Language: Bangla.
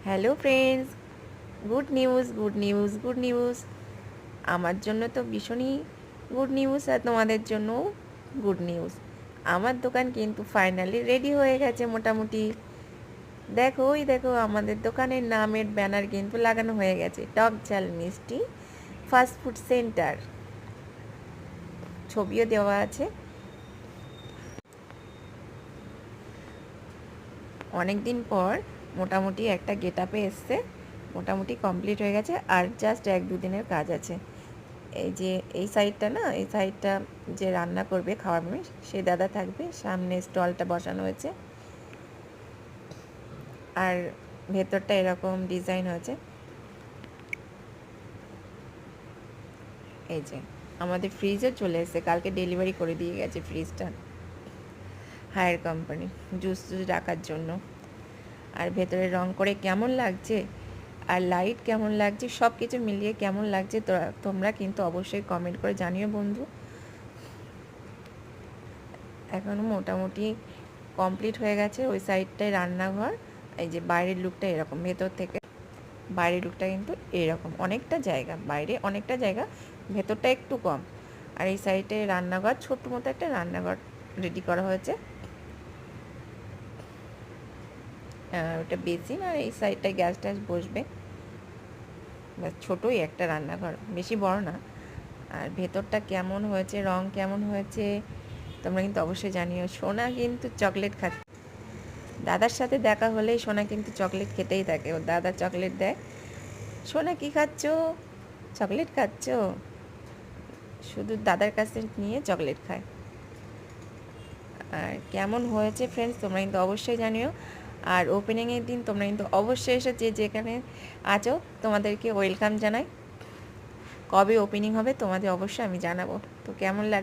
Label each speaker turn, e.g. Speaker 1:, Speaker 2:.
Speaker 1: Hello friends, good news good news good news. আমার জন্য তো ভীষণই গুড নিউজ, আর তোমাদের জন্যও গুড নিউজ। আমার দোকান কিন্তু ফাইনালি রেডি হয়ে গেছে মোটামুটি। দেখো, ওই দেখো, আমাদের দোকানের নামের ব্যানার কিন্তু লাগানো হয়ে গেছে, টক ঝাল মিষ্টি ফাস্ট ফুড সেন্টার। ছবিও দেওয়া আছে। অনেক দিন পর মোটামুটি একটা গেট আপে এসছে, মোটামুটি কমপ্লিট হয়ে গেছে, আর জাস্ট 1-2 দিনের কাজ আছে। এই যে এই সাইডটা না, এই সাইডটা যে রান্না করবে, খাওয়াবে, সেই দাদা থাকবে, সামনে স্টলটা বসানো হয়েছে, আর ভেতরটা এরকম ডিজাইন হয়েছে। এই যে আমাদের ফ্রিজও চলে এসেছে, কালকে ডেলিভারি করে দিয়ে গেছে ফ্রিজটা হায়ার কোম্পানি, জুস জুস রাখার জন্য। আর ভেতরে রং করে কেমন লাগছে, আর লাইট কেমন লাগছে, সব কিছু মিলিয়ে কেমন লাগছে তোমরা কিন্তু অবশ্যই কমেন্ট করে জানিও বন্ধু। এখনও মোটামুটি কমপ্লিট হয়ে গেছে। ওই সাইডটায় রান্নাঘর। এই যে বাইরের লুকটা এরকম, ভেতর থেকে বাইরের লুকটা কিন্তু এরকম, অনেকটা জায়গা, বাইরে অনেকটা জায়গা, ভেতরটা একটু কম। আর এই সাইডে রান্নাঘর, ছোট্ট মতো একটা রান্নাঘর রেডি করা হয়েছে। ওটা বেসিন, আর এই সাইডটায় গ্যাস ট্যাস বসবে, ব্যাস ছোটোই একটা রান্নাঘর, বেশি বড় না। আর ভেতরটা কেমন হয়েছে, রং কেমন হয়েছে, তোমরা কিন্তু অবশ্যই জানিও। সোনা কিন্তু চকলেট খাচ্ছে, দাদার সাথে দেখা হলেই সোনা কিন্তু চকলেট খেতেই থাকে, ওর দাদা চকলেট দেয়। সোনা কি খাচ্ছ? চকলেট খাচ্ছ? শুধু দাদার কাছে নিয়ে চকলেট খায়। আর কেমন হয়েছে ফ্রেন্ডস তোমরা কিন্তু অবশ্যই জানিও। আর ওপেনিংয়ের দিন তোমরা কিন্তু অবশ্যই এসে যেখানে আছো তোমাদেরকে ওয়েলকাম জানাই। কবে ওপেনিং হবে তোমাদের অবশ্যই আমি জানাবো। তো কেমন লাগলো